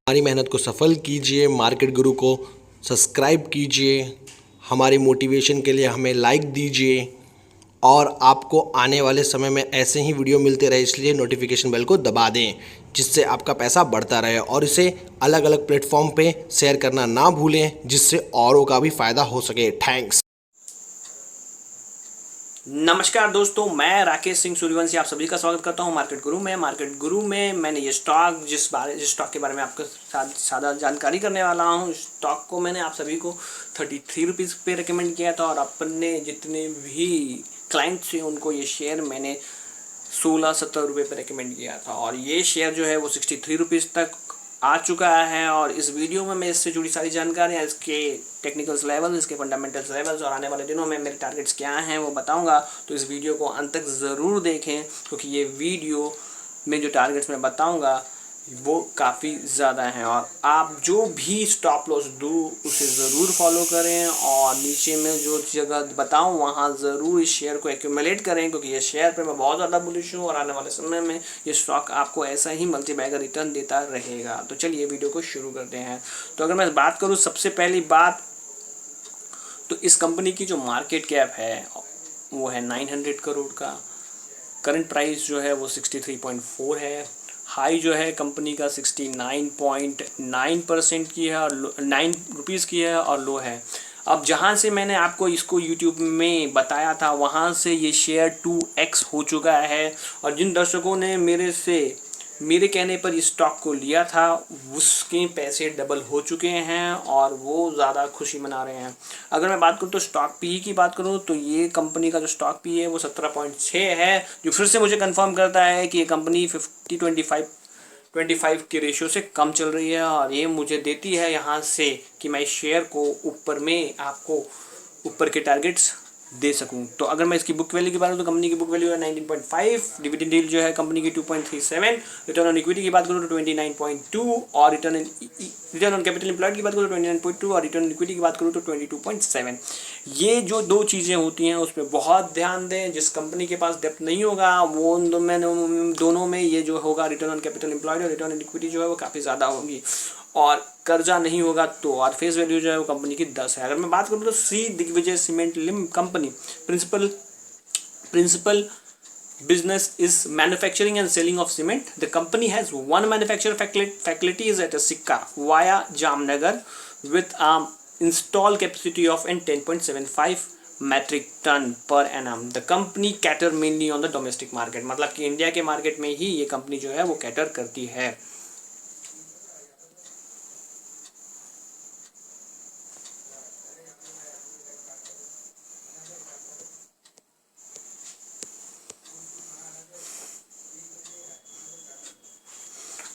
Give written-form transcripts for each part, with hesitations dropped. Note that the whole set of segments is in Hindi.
हमारी मेहनत को सफल कीजिए, मार्केट गुरु को सब्सक्राइब कीजिए, हमारी मोटिवेशन के लिए हमें लाइक दीजिए और आपको आने वाले समय में ऐसे ही वीडियो मिलते रहे, इसलिए नोटिफिकेशन बेल को दबा दें जिससे आपका पैसा बढ़ता रहे और इसे अलग अलग प्लेटफॉर्म पे शेयर करना ना भूलें जिससे औरों का भी फ़ायदा हो सके। थैंक्स। नमस्कार दोस्तों, मैं राकेश सिंह सूर्यवंशी आप सभी का स्वागत करता हूं मार्केट गुरु में। मार्केट गुरु में मैंने ये जिस स्टॉक के बारे में आपके साथ सादा जानकारी करने वाला हूं, स्टॉक को मैंने आप सभी को 33 रुपीज़ पे रिकमेंड किया था और अपने जितने भी क्लाइंट्स थे उनको ये शेयर मैंने 16-17 रुपये पे रिकमेंड किया था और ये शेयर जो है वो 63 रुपीज़ तक आ चुका है। और इस वीडियो में मैं इससे जुड़ी सारी जानकारियाँ, इसके टेक्निकल्स लेवल, इसके फंडामेंटल्स लेवल्स और आने वाले दिनों में मेरे टारगेट्स क्या हैं वो बताऊंगा। तो इस वीडियो को अंत तक ज़रूर देखें क्योंकि ये वीडियो में जो टारगेट्स मैं बताऊंगा वो काफ़ी ज़्यादा हैं और आप जो भी स्टॉप लॉस दूँ उसे ज़रूर फॉलो करें और नीचे में जो जगह बताऊं वहाँ ज़रूर इस शेयर को एक्यूमुलेट करें क्योंकि ये शेयर पे मैं बहुत ज़्यादा बुलिश हूँ और आने वाले समय में ये स्टॉक आपको ऐसा ही मल्टीबैगर रिटर्न देता रहेगा। तो चलिए वीडियो को शुरू करते हैं। तो अगर मैं बात करूँ सबसे पहली बात, तो इस कंपनी की जो मार्केट कैप है वो है 900 करोड़ का। करंट प्राइस जो है वो 63.4 है। हाई जो है कंपनी का 69.9% की है और 9 रुपीज़ की है और लो है। अब जहाँ से मैंने आपको इसको यूट्यूब में बताया था वहाँ से ये शेयर 2x हो चुका है और जिन दर्शकों ने मेरे कहने पर इस स्टॉक को लिया था उसके पैसे डबल हो चुके हैं और वो ज़्यादा खुशी मना रहे हैं। अगर मैं बात करूँ तो स्टॉक पी की बात करूँ तो ये कंपनी का जो स्टॉक पी है वो 17.6 है, जो फिर से मुझे कंफर्म करता है कि ये कंपनी 25 के रेशियो से कम चल रही है और ये मुझे देती है यहाँ से कि मैं इस शेयर को ऊपर में आपको ऊपर के टारगेट्स दे सकूं। तो अगर मैं इसकी बुक वैल्यू की बात करूँ तो कंपनी की बुक वैल्यू है 19.5, डिविडेंड यील्ड जो है कंपनी की 2.37, रिटर्न ऑन इक्विटी की बात करूँ तो 29.2 और रिटर्न ऑन कैपिटल एम्प्लॉयड की बात करूँ तो 29.2 और रिटर्न ऑन इक्विटी की बात करूँ तो 22.7। ये जो दो चीज़ें होती हैं उस पर बहुत ध्यान दें। जिस कंपनी के पास डेप्थ नहीं होगा वो दोनों में ये जो होगा रिटर्न ऑन कैपिटल एम्प्लॉयड और रिटर्न ऑन इक्विटी जो है वो काफ़ी ज़्यादा होगी और कर्जा नहीं होगा तो और फेस वैल्यू जो है वो कंपनी की 10 है। अगर मैं बात करूँ तो Shri Digvijay cement company principal business is manufacturing and selling of cement. The company has one manufacturing facility is at a Sikka via Jamnagar with installed capacity of 10.75 metric ton per annum. The company cater mainly on the domestic market, मतलब कि इंडिया के मार्केट में ही ये कंपनी जो है वो कैटर करती है।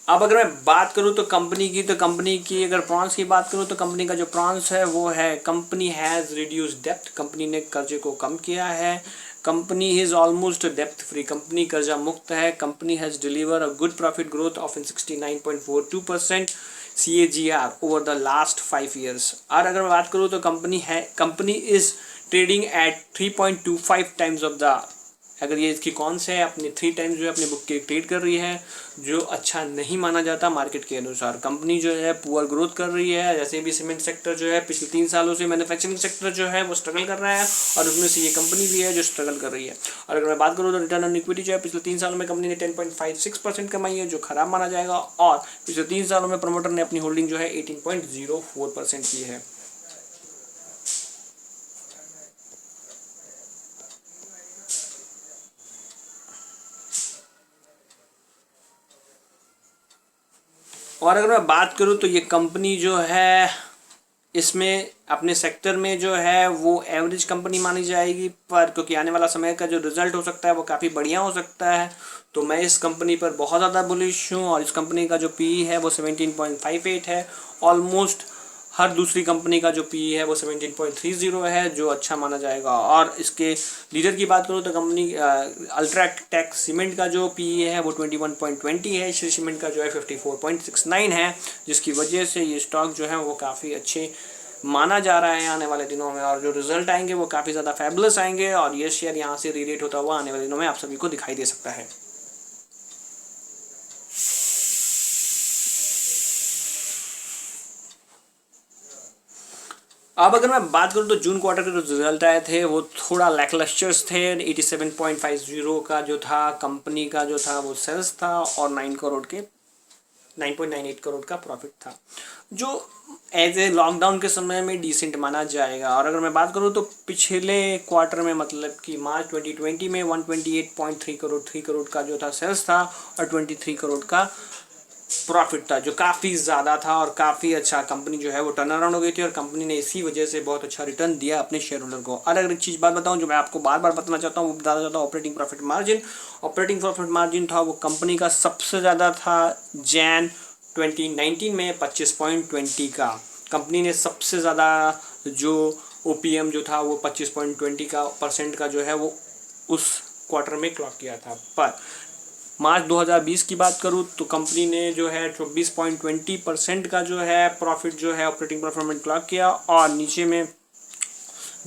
अब अगर मैं बात करूं तो कंपनी की अगर प्रॉन्स की बात करूं तो कंपनी का जो प्रॉन्स है वो है company has reduce depth, company ने कर्जे को कम किया है। Company is almost depth free, company कर्जा मुक्त है। Company has deliver a good profit growth of in 69.42% CAGR over the last 5 years. और अगर मैं बात करूँ तो company is trading at 3.25 times of the, अगर ये इसकी कौन से है अपने 3 टाइम्स जो है अपनी बुक की ट्रेड कर रही है, जो अच्छा नहीं माना जाता मार्केट के अनुसार। कंपनी जो है पुअर ग्रोथ कर रही है, जैसे भी सीमेंट सेक्टर जो है पिछले 3 सालों से मैन्युफैक्चरिंग सेक्टर जो है वो स्ट्रगल कर रहा है और उसमें से ये कंपनी भी है जो स्ट्रगल कर रही है। और अगर मैं बात करूँ तो रिटर्न ऑन इक्विटी जो है पिछले 3 सालों में कंपनी ने 10.56% कमाई है जो खराब माना जाएगा और पिछले 3 सालों में प्रमोटर ने अपनी होल्डिंग जो है 18.04% की है। और अगर मैं बात करूँ तो ये कंपनी जो है इसमें अपने सेक्टर में जो है वो एवरेज कंपनी मानी जाएगी, पर क्योंकि आने वाला समय का जो रिजल्ट हो सकता है वो काफ़ी बढ़िया हो सकता है तो मैं इस कंपनी पर बहुत ज़्यादा बुलिश हूँ। और इस कंपनी का जो पी है वो 17.58 है। ऑलमोस्ट हर दूसरी कंपनी का जो पी है वो 17.30 है जो अच्छा माना जाएगा। और इसके लीडर की बात करूँ तो कंपनी अल्ट्राटेक सीमेंट का जो पी है वो 21.20 है। श्री सीमेंट का जो है 54.69 है, जिसकी वजह से ये स्टॉक जो है वो काफ़ी अच्छे माना जा रहा है आने वाले दिनों में और जो रिजल्ट आएंगे वो काफ़ी ज़्यादा फैबुलस आएंगे और ये शेयर यहाँ से रीरेट होता हुआ आने वाले दिनों में आप सभी को दिखाई दे सकता है। अब अगर मैं बात करूँ तो जून क्वार्टर के जो रिजल्ट आए थे वो थोड़ा लैकलस्टर्स थे। 87.50 का जो था कंपनी का जो था वो सेल्स था और 9.98 करोड़ का प्रॉफिट था, जो एज ए लॉकडाउन के समय में डिसेंट माना जाएगा। और अगर मैं बात करूँ तो पिछले क्वार्टर में मतलब कि मार्च 2020 में 128.3 करोड़ 3 करोड़ का जो था सेल्स था और 23 करोड़ का प्रॉफिट था, जो काफ़ी ज़्यादा था और काफ़ी अच्छा कंपनी जो है वो टर्न अराउंड हो गई थी और कंपनी ने इसी वजह से बहुत अच्छा रिटर्न दिया अपने शेयर होल्डर को। और अगर एक चीज़ बात बताऊं जो मैं आपको बार बार बताना चाहता हूँ वो बताना चाहता हूँ operating profit margin. Operating profit margin था वो कंपनी का सबसे ज़्यादा था जैन 2019 में 25.20 का। कंपनी ने सबसे ज़्यादा जो ओपीएम जो था वो 25.20 का परसेंट का जो है वो उस क्वार्टर में क्लॉक किया था। पर मार्च 2020 की बात करूँ तो कंपनी ने जो है 24.20% का जो है प्रॉफिट जो है ऑपरेटिंग प्रॉफिट में क्लॉक किया और नीचे में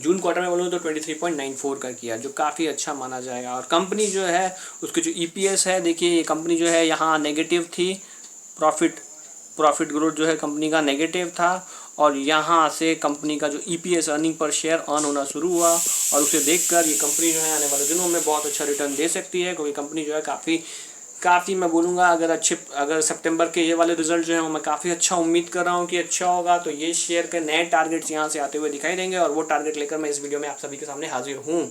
जून क्वार्टर में बोलूँ तो 23.94 का किया, जो काफ़ी अच्छा माना जाएगा। और कंपनी जो है उसके जो ईपीएस है, देखिए ये कंपनी जो है यहाँ नेगेटिव थी, प्रॉफिट ग्रोथ जो है कंपनी का नेगेटिव था और यहाँ से कंपनी का जो EPS earning per share earn होना शुरू हुआ और उसे देखकर ये कंपनी जो है आने वाले दिनों में बहुत अच्छा रिटर्न दे सकती है, क्योंकि कंपनी जो है काफ़ी मैं बोलूँगा अगर सितंबर के ये वाले रिजल्ट जो है मैं काफ़ी अच्छा उम्मीद कर रहा हूँ कि अच्छा होगा, तो ये शेयर के नए टारगेट्स यहाँ से आते हुए दिखाई देंगे और वो टारगेट लेकर मैं इस वीडियो में आप सभी के सामने हाजिर हूँ।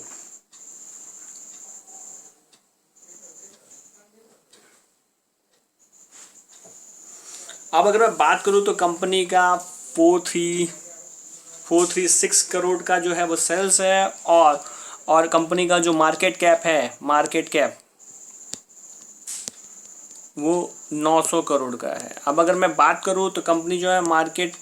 अब अगर मैं बात करूँ तो कंपनी का 436 करोड़ का जो है वो सेल्स है और कंपनी का जो मार्केट कैप वो 900 करोड़ का है। अब अगर मैं बात करूँ तो कंपनी जो है मार्केट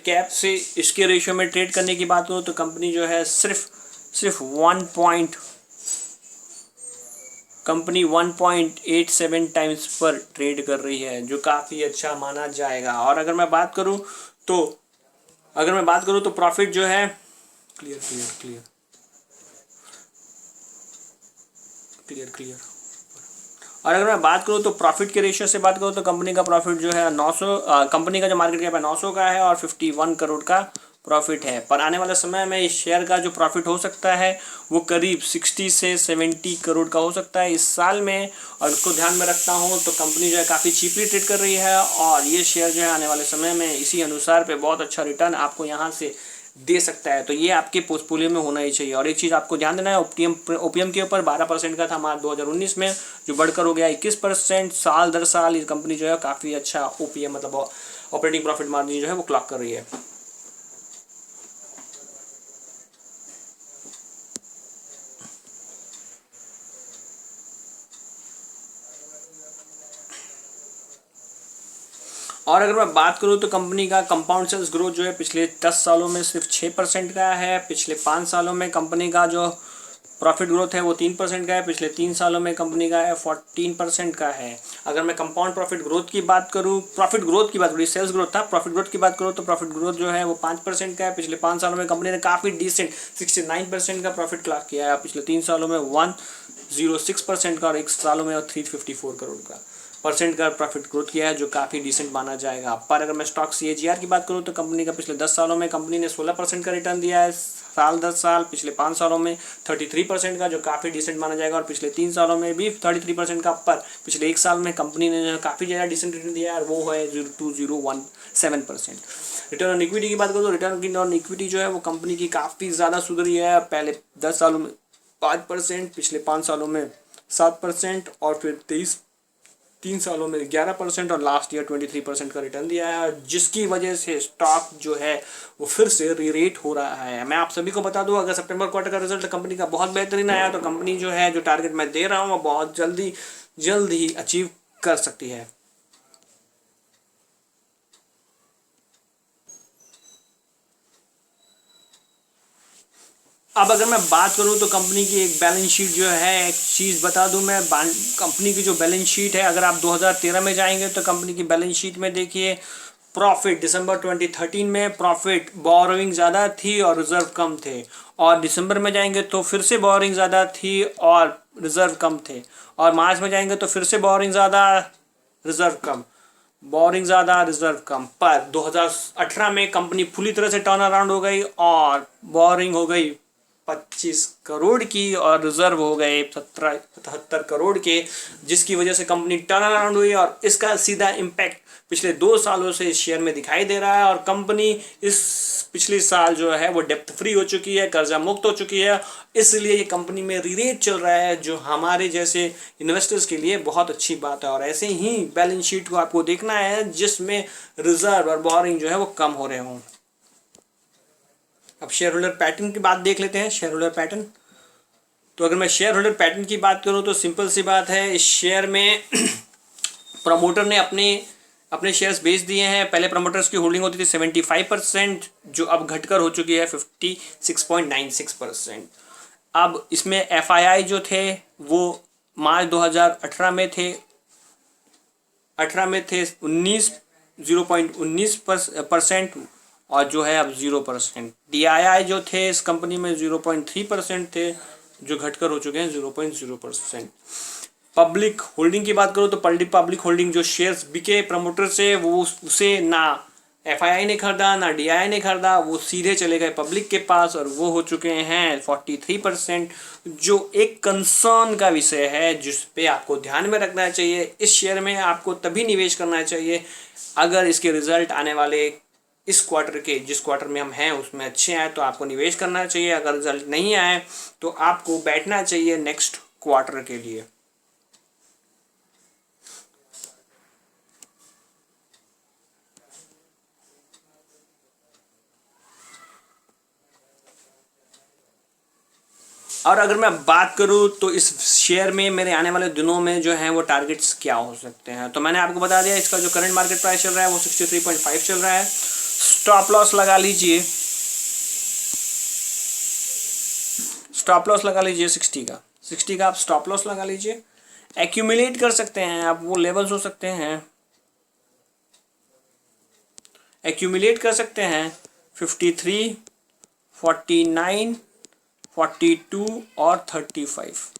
कैप से इसके रेशियो में ट्रेड करने की बात करूँ तो कंपनी जो है सिर्फ 1.87 टाइम्स पर ट्रेड कर रही है, जो काफ़ी अच्छा माना जाएगा। और अगर मैं बात करूँ तो प्रॉफिट जो है क्लियर। और अगर मैं बात करूँ तो प्रॉफिट के रेशियो से बात करूँ तो कंपनी का प्रॉफिट जो है 900, कंपनी का जो मार्केट कैप है 900 का है और 51 करोड़ का प्रॉफिट है। पर आने वाले समय में इस शेयर का जो प्रॉफिट हो सकता है वो करीब 60 से 70 करोड़ का हो सकता है इस साल में। और उसको ध्यान में रखता हूँ तो कंपनी जो है काफ़ी चीपली ट्रेड कर रही है और ये शेयर जो है आने वाले समय में इसी अनुसार पे बहुत अच्छा रिटर्न आपको यहाँ से दे सकता है, तो ये आपके पोर्टफोलियो में होना ही चाहिए। और एक चीज़ आपको ध्यान देना है, ओपीएम के ऊपर 12% का था मार्च 2019 में, जो बढ़कर हो गया 21%। साल दर साल ये कंपनी जो है काफ़ी अच्छा ओपीएम मतलब ऑपरेटिंग प्रॉफिट मार्जिन जो है वो क्लॉक कर रही है। और अगर मैं बात करूँ तो कंपनी का कंपाउंड सेल्स ग्रोथ जो है पिछले 10 सालों में सिर्फ 6% का है। पिछले 5 सालों में कंपनी का जो प्रॉफिट ग्रोथ है वो 3% का है। पिछले 3 सालों में कंपनी का है 14% का है। अगर मैं कंपाउंड प्रॉफिट ग्रोथ की बात करूँ, सेल्स ग्रोथ था, प्रॉफिट ग्रोथ की बात करूँ तो प्रॉफिट ग्रोथ जो है वो 5% का है। पिछले 5 सालों में कंपनी ने काफ़ी डिसेंट 69% का प्रॉफिट क्लॉक किया है। पिछले 3 सालों में 106% का और 1 सालों में 354 करोड़ का प्रॉफिट ग्रोथ किया है, जो काफ़ी डिसेंट माना जाएगा। पर अगर मैं स्टॉक CAGR की बात करूँ तो कंपनी का पिछले 10 सालों में कंपनी ने 16% का रिटर्न दिया है साल दर साल। पिछले 5 सालों में 33% का, जो काफ़ी डिसेंट माना जाएगा। और पिछले 3 सालों में भी 33% का। पर पिछले 1 साल में कंपनी ने काफ़ी ज़्यादा डिसेंट रिटर्न दिया है और वो है 0.2017%। रिटर्न ऑन इक्विटी की बात करूँ तो रिटर्न ऑन इक्विटी जो है वो कंपनी की काफ़ी ज़्यादा सुधरी है। पहले 10 सालों में 5%, पिछले 5 सालों में 7% और फिर 3 सालों में 11% और लास्ट ईयर 23% का रिटर्न दिया है, जिसकी वजह से स्टॉक जो है वो फिर से रीरेट हो रहा है। मैं आप सभी को बता दूं, अगर सितंबर क्वार्टर का रिजल्ट कंपनी का बहुत बेहतरीन आया तो कंपनी जो है जो टारगेट मैं दे रहा हूँ वो बहुत जल्द ही अचीव कर सकती है। अब अगर मैं बात करूं तो कंपनी की एक बैलेंस शीट जो है, एक चीज़ बता दूं मैं, कंपनी की जो बैलेंस शीट है, अगर आप 2013 में जाएंगे तो कंपनी की बैलेंस शीट में देखिए प्रॉफिट दिसंबर 2013 में प्रॉफिट बोरोइंग ज़्यादा थी और रिजर्व कम थे। और दिसंबर में जाएंगे तो फिर से बोरोइंग ज़्यादा थी और रिजर्व कम थे। और मार्च में जाएंगे तो फिर से बोरोइंग ज़्यादा रिजर्व कम, बोरिंग ज़्यादा, रिजर्व कम। पर 2018 में कंपनी पूरी तरह से टर्न अराउंड हो गई और बोरिंग हो गई 25 करोड़ की और रिजर्व हो गए 77 करोड़ के, जिसकी वजह से कंपनी टर्न अराउंड हुई और इसका सीधा इम्पैक्ट पिछले 2 सालों से इस शेयर में दिखाई दे रहा है। और कंपनी इस पिछले साल जो है वो डेप्थ फ्री हो चुकी है, कर्जा मुक्त हो चुकी है, इसलिए ये कंपनी में रीरेट चल रहा है, जो हमारे जैसे इन्वेस्टर्स के लिए बहुत अच्छी बात है। और ऐसे ही बैलेंस शीट को आपको देखना है जिसमें रिजर्व और बोरिंग जो है वो कम हो रहे हों। अब शेयर होल्डर पैटर्न की बात देख लेते हैं। शेयर होल्डर पैटर्न, तो अगर मैं शेयर होल्डर पैटर्न की बात करूं तो सिंपल सी बात है, इस शेयर में प्रमोटर ने अपने शेयर्स बेच दिए हैं। पहले प्रमोटर्स की होल्डिंग होती थी 75%, जो अब घटकर हो चुकी है 56.96%। अब इसमें FII जो थे वो मार्च 2018 में थे 0.19% और जो है अब 0%। DII जो थे इस कंपनी में 0.3% थे, जो घटकर हो चुके हैं 0.0%। पब्लिक होल्डिंग की बात करो तो पब्लिक होल्डिंग जो शेयर्स बिके प्रमोटर से, वो उसे ना FII ने खरीदा ना DII ने खरीदा, वो सीधे चले गए पब्लिक के पास और वो हो चुके हैं 43%, जो एक कंसर्न का विषय है जिस पे आपको ध्यान में रखना चाहिए। इस शेयर में आपको तभी निवेश करना चाहिए अगर इसके रिजल्ट आने वाले इस क्वार्टर के, जिस क्वार्टर में हम हैं उसमें अच्छे आए तो आपको निवेश करना चाहिए। अगर रिजल्ट नहीं आए तो आपको बैठना चाहिए नेक्स्ट क्वार्टर के लिए। और अगर मैं बात करूं तो इस शेयर में मेरे आने वाले दिनों में जो है वो टारगेट्स क्या हो सकते हैं, तो मैंने आपको बता दिया इसका जो करंट मार्केट प्राइस चल रहा है वो 63.5 चल रहा है। स्टॉप लॉस लगा लीजिए, स्टॉप लॉस लगा लीजिए 60 का आप स्टॉप लॉस लगा लीजिए। एक्यूमुलेट कर सकते हैं आप, वो लेवल्स हो सकते हैं, एक्यूमुलेट कर सकते हैं 53, 49, 42 और 35।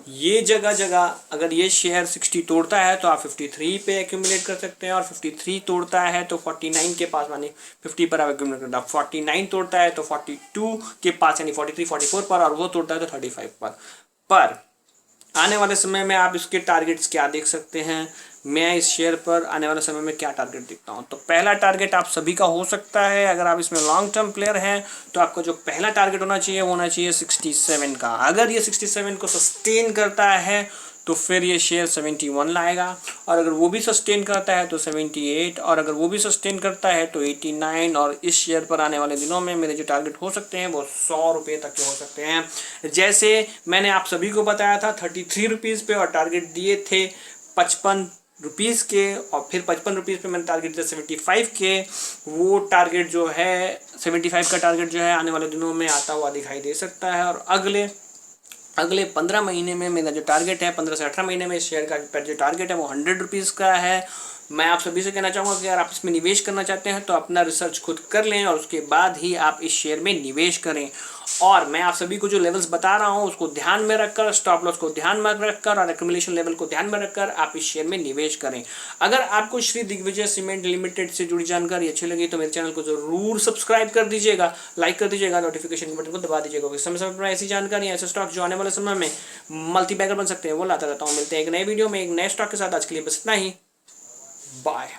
ये जगह अगर ये शेयर 60 तोड़ता है तो आप 53 पे एक्यूमुलेट कर सकते हैं, और 53 तोड़ता है तो 49 के पास, मानी 50 पर आप एक्यूमुलेट करते हैं। 49 तोड़ता है तो 42 के पास यानी 43, 44 पर, और वो तोड़ता है तो 35 पर आने वाले समय में आप इसके टारगेट्स क्या देख सकते हैं। मैं इस शेयर पर आने वाले समय में क्या टारगेट देखता हूं, तो पहला टारगेट आप सभी का हो सकता है, अगर आप इसमें लॉन्ग टर्म प्लेयर हैं तो आपका जो पहला टारगेट होना चाहिए वो होना चाहिए 67 का। अगर ये 67 को सस्टेन करता है तो फिर ये शेयर 71 लाएगा, और अगर वो भी सस्टेन करता है तो 78, और अगर वो भी सस्टेन करता है तो 89। और इस शेयर पर आने वाले दिनों में मेरे जो टारगेट हो सकते हैं वो 100 रुपये तक के हो सकते हैं। जैसे मैंने आप सभी को बताया था 33 रुपीज़ पे, और टारगेट दिए थे 55 रुपीज़ के, और फिर 55 रुपीज़ पे मैंने टारगेट दिया 75 के। वो टारगेट जो है 75 का टारगेट जो है आने वाले दिनों में आता हुआ दिखाई दे सकता है। और अगले 15 महीने में मेरा जो टारगेट है, 15 से 18 महीने में इस शेयर का जो टारगेट है वो 100 रुपीज़ का है। मैं आप सभी से कहना चाहूँगा कि अगर आप इसमें निवेश करना चाहते हैं तो अपना रिसर्च खुद कर लें और उसके बाद ही आप इस शेयर में निवेश करें। और मैं आप सभी को जो लेवल्स बता रहा हूँ उसको ध्यान में रखकर, स्टॉप लॉस को ध्यान में रखकर और एक्यूमुलेशन लेवल को ध्यान में रखकर आप इस शेयर में निवेश करें। अगर आपको श्री दिग्विजय सीमेंट लिमिटेड से जुड़ी जानकारी अच्छी लगी तो मेरे चैनल को जरूर सब्सक्राइब कर दीजिएगा, लाइक कर दीजिएगा, नोटिफिकेशन बटन को दबा दीजिएगा। समय समय पर ऐसी जानकारी, ऐसे स्टॉक जो आने वाले समय में मल्टी बैगर बन सकते हैं वो लाता रहता हूँ। मिलते हैं एक नए वीडियो में एक नए स्टॉक के साथ। आज के लिए बस इतना ही, बाय।